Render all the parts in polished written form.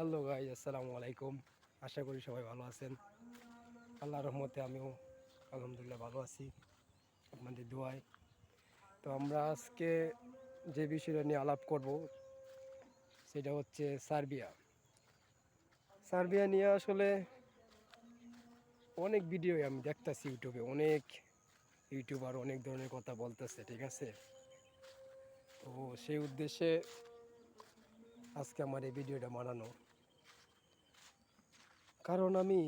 Hello guys, আসসালামু আলাইকুম। আশা করি সবাই ভালো আছেন। আল্লাহর রহমতে আমিও আলহামদুলিল্লাহ ভালো আছি, আপনাদের দোয়ায়। তো আমরা আজকে যে বিষয়টা নিয়ে আলাপ করব সেটা হচ্ছে সার্বিয়া। সার্বিয়া নিয়ে আসলে অনেক ভিডিও আমি দেখতেছি ইউটিউবে, অনেক ইউটিউবার অনেক ধরনের কথা বলতেছে, ঠিক আছে। তো সেই উদ্দেশ্যে আজকে আমার এই ভিডিওটা বানানো, কারণ আমি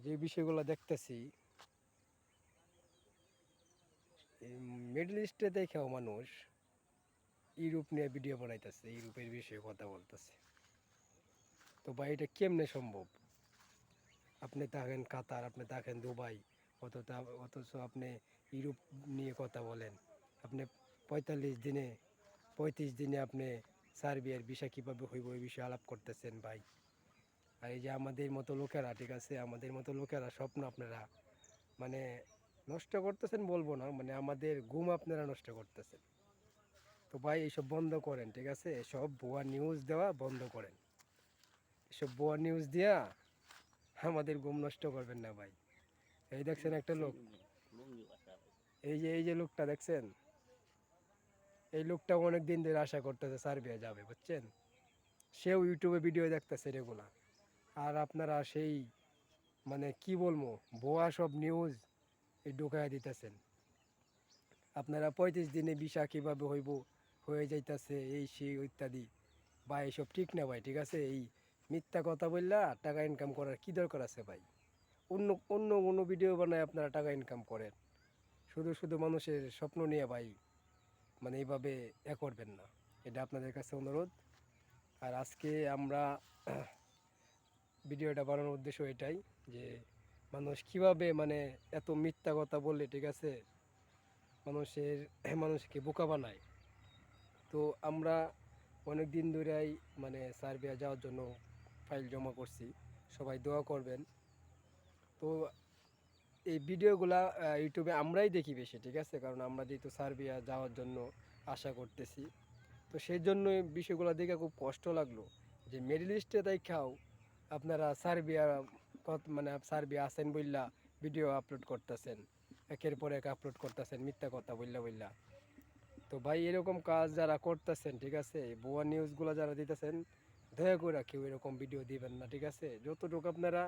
যে বিষয়গুলো দেখতেছি মিডল ইস্টে দেখেও মানুষ ইউরোপ নিয়ে ভিডিও বানাইতেছে, ইউরোপের বিষয়ে কথা বলতেছে। তো ভাই, এটা কেমনে সম্ভব? আপনি থাকেন কাতার, আপনি থাকেন দুবাই, অথচ আপনি ইউরোপ নিয়ে কথা বলেন। আপনি 45 দিনে 35 দিনে আপনি সার্বিয়ার ভিসা কীভাবে হইব এই বিষয়ে আলাপ করতেছেন ভাই। আর এই যে আমাদের মতো লোকেরা, ঠিক আছে, আমাদের মতো লোকেরা স্বপ্ন আপনারা মানে নষ্ট করতেছেন বলবো না, মানে আমাদের ঘুম আপনারা নষ্ট করতেছেন। তো ভাই, এইসব বন্ধ করেন, ঠিক আছে। এসব ভুয়া নিউজ দেওয়া বন্ধ করেন। এসব ভুয়া নিউজ দিয়া আমাদের ঘুম নষ্ট করবেন না ভাই। এই দেখছেন একটা লোক, এই যে লোকটা দেখছেন, এই লোকটা অনেক দিন ধরে আশা করতেছে সার্বিয়া যাবে, বুঝছেন। সেও ইউটিউবে ভিডিও দেখতেছে রেগুলার। আর আপনারা সেই মানে কি বলবো, ভুয়া সব নিউজ এই ঢুকাইয়া দিতেছেন। আপনারা 35 দিনে ভিসা কীভাবে হইব, হয়ে যাইতেছে এই সেই ইত্যাদি। ভাই এসব ঠিক না ভাই, ঠিক আছে। এই মিথ্যা কথা বললা টাকা ইনকাম করার কি দরকার আছে ভাই? অন্য অন্য কোনো ভিডিও বানায় আপনারা টাকা ইনকাম করেন, শুধু শুধু মানুষের স্বপ্ন নিয়ে ভাই মানে এইভাবে করবেন না। এটা আপনাদের কাছে অনুরোধ। আর আজকে আমরা ভিডিওটা বানানোর উদ্দেশ্য এটাই যে মানুষ কিভাবে মানে এত মিথ্যা কথা বললে, ঠিক আছে, মানুষের মানুষকে বোকা বানায়। তো আমরা অনেক দিন ধরেই মানে সার্বিয়া যাওয়ার জন্য ফাইল জমা করছি, সবাই দোয়া করবেন। তো এই ভিডিওগুলা ইউটিউবে আমরাই দেখি বেশি, ঠিক আছে, কারণ আমরা যেহেতু সার্বিয়া যাওয়ার জন্য আশা করতেছি। তো সেই জন্য এই বিষয়গুলো দেখে খুব কষ্ট লাগলো যে মিডল ইস্টে তাই খাও আপনারা সার্বিয়া মানে সার্বিয়া আছেন বললা ভিডিও আপলোড করতেছেন, একের পর এক আপলোড করতেছেন মিথ্যা কথা বললা বললা। তো ভাই, এরকম কাজ যারা করতেছেন, ঠিক আছে, ভুয়া নিউজগুলো যারা দিতেছেন, দয়া করে কেউ এরকম ভিডিও দিবেন না, ঠিক আছে। যতটুকু আপনারা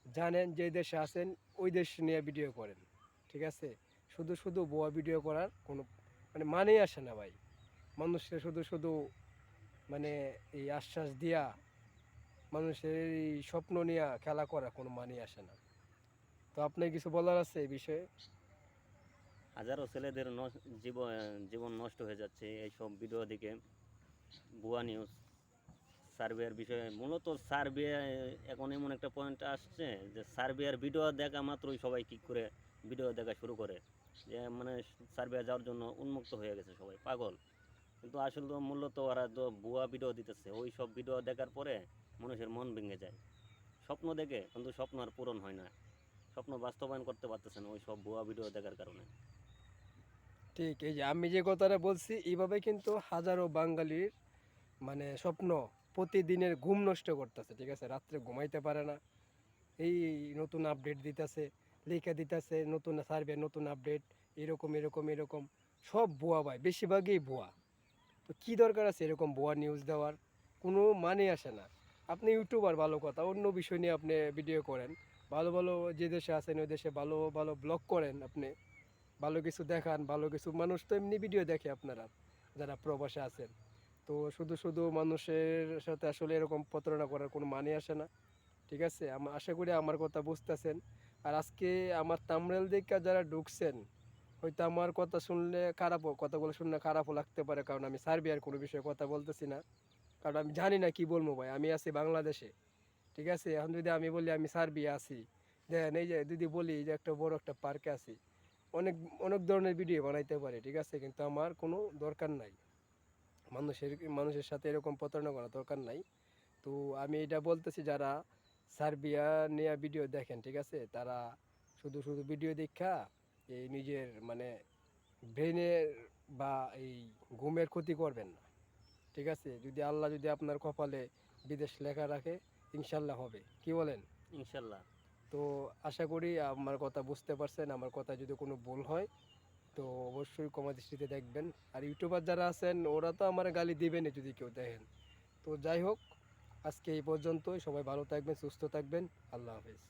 জানেন যে দেশে আছেন ওই দেশ নিয়ে ভিডিও করেন, ঠিক আছে। শুধু শুধু ভুয়া ভিডিও করার কোনো মানেই আসে না ভাই। মানুষকে শুধু শুধু মানে এই আশ্বাস দিয়া মানুষের এই স্বপ্ন নিয়ে খেলা করা কোনো মানেই আসে না। তো আপনার কিছু বলার আছে এই বিষয়ে? হাজারো ছেলেদের জীবন জীবন নষ্ট হয়ে যাচ্ছে এইসব ভিডিও দেখে। ভুয়া নিউজ সার্বিয়ার বিষয়ে, মূলত সার্বিয়া এখন এমন একটা পয়েন্ট আসছে যে সার্বিয়ার ভিডিও দেখা মাত্রই সবাই কী করে ভিডিও দেখা শুরু করে, যে মানে সার্বিয়া যাওয়ার জন্য উন্মুক্ত হয়ে গেছে, সবাই পাগল। কিন্তু আসলে তো মূলত ওরা তো ভুয়া ভিডিও দিতেছে, ওই সব ভিডিও দেখার পরে মানুষের মন ভেঙে যায় স্বপ্ন দেখে, কিন্তু স্বপ্ন আর পূরণ হয় না, স্বপ্ন বাস্তবায়ন করতে পারতেছে না ওই সব ভুয়া ভিডিও দেখার কারণে। ঠিক এই যে আমি যে কথাটা বলছি, এইভাবে কিন্তু হাজারো বাঙালির মানে স্বপ্ন প্রতিদিনের ঘুম নষ্ট করতেছে, ঠিক আছে। রাত্রে ঘুমাইতে পারে না, এই নতুন আপডেট দিতেছে, লিখে দিতেছে নতুন সার্ভে, নতুন আপডেট, এরকম এরকম এরকম। সব ভুয়া ভাই, বেশিরভাগই ভুয়া। তো কী দরকার আছে এরকম ভুয়া নিউজ দেওয়ার? কোনো মানে আসে না। আপনি ইউটিউবার ভালো কথা, অন্য বিষয় নিয়ে আপনি ভিডিও করেন, ভালো ভালো যে দেশে আছেন ওই দেশে ভালো ভালো ব্লগ করেন, আপনি ভালো কিছু দেখান, ভালো কিছু। মানুষ তো এমনি ভিডিও দেখে আপনারা যারা প্রবাসে আছেন। তো শুধু শুধু মানুষের সাথে আসলে এরকম প্রতারণা করার কোনো মানে আসে না, ঠিক আছে। আশা করি আমার কথা বুঝতেছেন। আর আজকে আমার থাম্বনেল দেখে যারা ঢুকছেন, হয়তো আমার কথা শুনলে খারাপও, কথাগুলো শুনলে খারাপও লাগতে পারে, কারণ আমি সার্বিয়ার কোনো বিষয়ে কথা বলতেছি না, কারণ আমি জানি না কি বলবো ভাই। আমি আছি বাংলাদেশে, ঠিক আছে। এখন যদি আমি বলি আমি সার্বিয়া আছি, দেখেন এই যে যদি বলি যে একটা বড় একটা পার্কে আছি, অনেক অনেক ধরনের ভিডিও বানাইতে পারে, ঠিক আছে, কিন্তু আমার কোনো দরকার নাই। মানুষের মানুষের সাথে এরকম প্রতারণা করা দরকার নাই। তো আমি এটা বলতেছি, যারা সার্বিয়া নিয়ে ভিডিও দেখেন, ঠিক আছে, তারা শুধু শুধু ভিডিও দেখা এই নিজের মানে ব্রেনের বা এই ঘুমের ক্ষতি করবেন না, ঠিক আছে। যদি আল্লাহ যদি আপনার কপালে বিদেশ লেখা রাখে, ইনশাল্লাহ হবে, কি বলেন? ইনশাল্লাহ। তো আশা করি আমার কথা বুঝতে পারছেন। আমার কথা যদি কোনো ভুল হয় তো অবশ্যই ক্ষমা দৃষ্টিতে দেখবেন। আর ইউটিউবার যারা আছেন ওরা তো আমার গালি দিবেনই যদি কেউ দেখেন। তো যাই হোক, আজকে এই পর্যন্তই। সবাই ভালো থাকবেন, সুস্থ থাকবেন। আল্লাহ হাফেজ।